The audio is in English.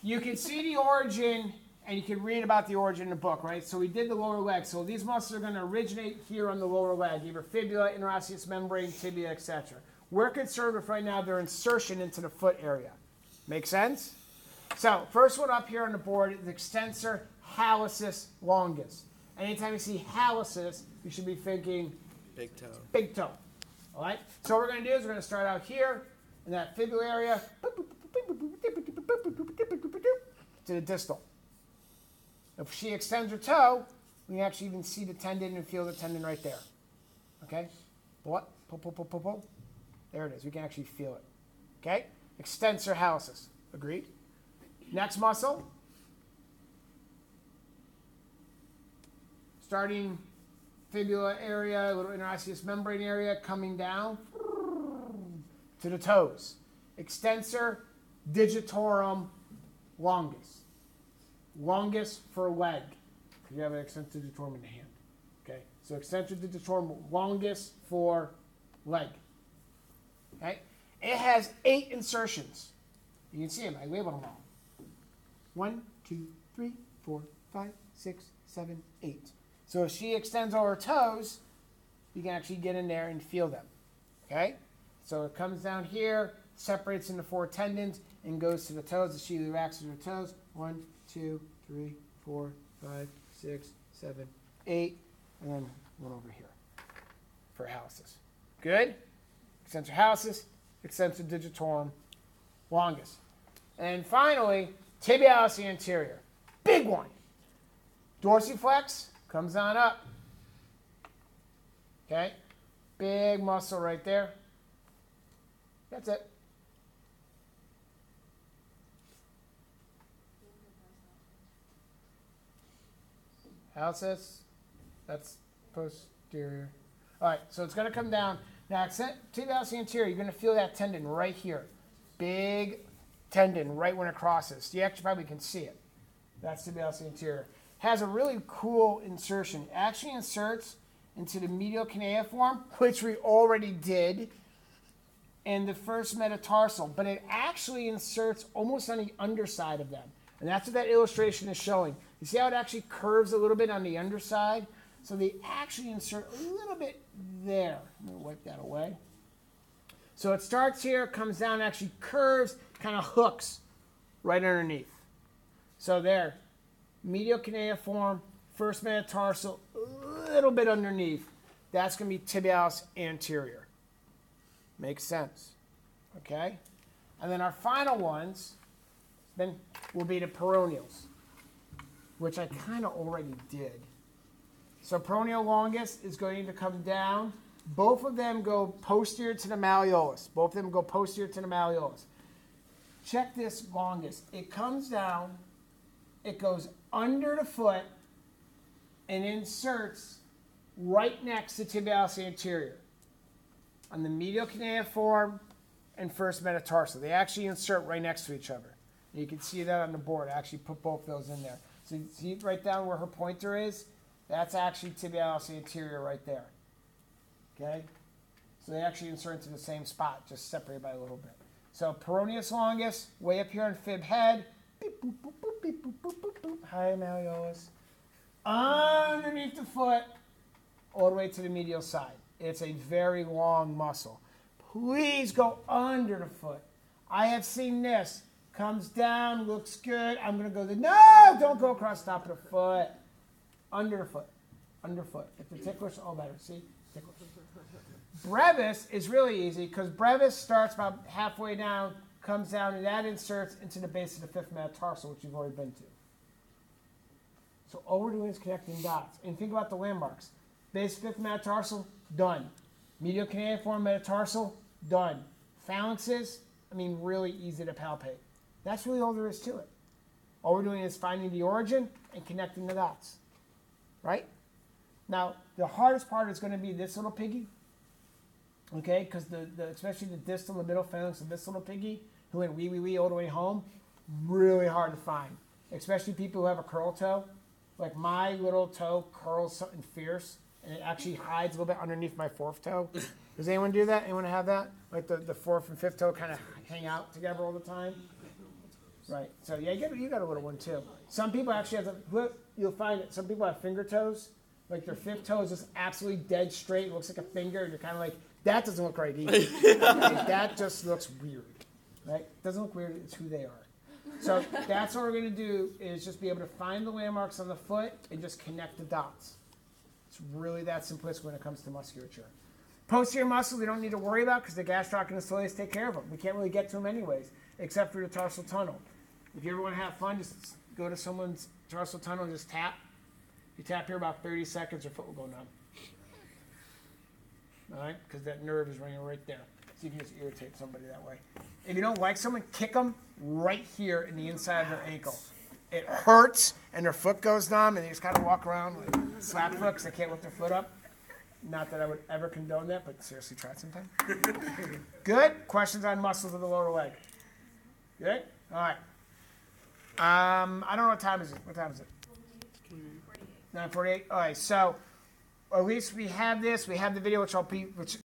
you can see the origin, and you can read about the origin in the book, right? So we did the lower leg. So these muscles are going to originate here on the lower leg, either fibula, interosseous membrane, tibia, etc. We're concerned with right now their insertion into the foot area. Make sense? So first one up here on the board is extensor pollicis longus. Anytime you see pollicis, you should be thinking big toe. Big toe. All right? So what we're going to do is we're going to start out here in that fibula area to the distal. If she extends her toe, we can actually even see the tendon and feel the tendon right there. Okay? What? Pull, pull, pull, pull, pull. There it is. We can actually feel it. Okay? Extensor hallucis. Agreed? Next muscle. Starting fibula area, little interosseous membrane area, coming down to the toes. Extensor digitorum longus. Longus for leg. You have an extensor digitorum in the hand. Okay? So extensor digitorum longus for leg. Okay? It has 8 insertions. You can see them. I labeled them all. 1, 2, 3, 4, 5, 6, 7, 8. So if she extends all her toes, you can actually get in there and feel them. Okay? So it comes down here, separates into 4 tendons, and goes to the toes. As she relaxes her toes. 1, 2, 3, 4, 5, 6, 7, 8. And then one over here for hallucis. Good? Extensor hallucis, extensor digitorum longus. And finally, tibialis anterior. Big one. Dorsiflex comes on up. Okay? Big muscle right there. That's it. Hallucis, that's posterior. All right, so it's going to come down. Now, tibialis anterior, you're going to feel that tendon right here. Big tendon right when it crosses. You actually probably can see it. That's tibialis anterior. Has a really cool insertion. It actually inserts into the medial cuneiform, which we already did, and the first metatarsal. But it actually inserts almost on the underside of them. And that's what that illustration is showing. You see how it actually curves a little bit on the underside? So they actually insert a little bit there. I'm going to wipe that away. So it starts here, comes down, actually curves, kind of hooks right underneath. So there, medial cuneiform, first metatarsal, a little bit underneath. That's going to be tibialis anterior. Makes sense. Okay? And then our final ones then will be the peroneals, which I kind of already did. So peroneal longus is going to come down. Both of them go posterior to the malleolus. Both of them go posterior to the malleolus. Check this longus. It comes down, it goes under the foot, and inserts right next to tibialis anterior on the medial cuneiform and first metatarsal. They actually insert right next to each other. And you can see that on the board. I actually put both those in there. So you see right down where her pointer is? That's actually tibialis anterior right there. Okay? So they actually insert into the same spot, just separated by a little bit. So peroneus longus, way up here on fib head. Beep, boop, boop, boop, beep, boop, boop, boop, boop. High malleolus. Underneath the foot, all the way to the medial side. It's a very long muscle. Please go under the foot. I have seen this. Comes down, looks good. I'm going to go no, don't go across the top of the foot. Under the foot. Underfoot. If the ticklish, all better. See? Ticklish. Brevis is really easy because brevis starts about halfway down, comes down, and that inserts into the base of the fifth metatarsal, which you've already been to. So all we're doing is connecting dots. And think about the landmarks. Base fifth metatarsal, done. Medial cuneiform metatarsal, done. Phalanxes, really easy to palpate. That's really all there is to it. All we're doing is finding the origin and connecting the dots. Right? Now, the hardest part is going to be this little piggy. Okay? Because especially the distal and middle phalanx of this little piggy, who went wee all the way home, really hard to find. Especially people who have a curl toe. Like my little toe curls something fierce, and it actually hides a little bit underneath my fourth toe. Does anyone do that? Anyone have that? Like the fourth and fifth toe kind of hang out together all the time? Right. So yeah, you got a little one too. Some people actually have you'll find that some people have finger toes. Like their fifth toe is just absolutely dead straight. It looks like a finger. And you're kind of like, that doesn't look right either. Like, that just looks weird. Right? It doesn't look weird. It's who they are. So that's what we're going to do is just be able to find the landmarks on the foot and just connect the dots. It's really that simplistic when it comes to musculature. Posterior muscles we don't need to worry about because the gastroc and the soleus take care of them. We can't really get to them anyways, except for the tarsal tunnel. If you ever want to have fun, just go to someone's tarsal tunnel and just tap. You tap here about 30 seconds, your foot will go numb. All right? Because that nerve is running right there. So you can just irritate somebody that way. If you don't like someone, kick them right here in the inside of their ankle. It hurts, and their foot goes numb, and they just kind of walk around like slap foot because they can't lift their foot up. Not that I would ever condone that, but seriously, try it sometime. Good? Questions on muscles of the lower leg? Good? All right. I don't know what time is it. What time is it? 9:48. All right. So at least we have this. We have the video, which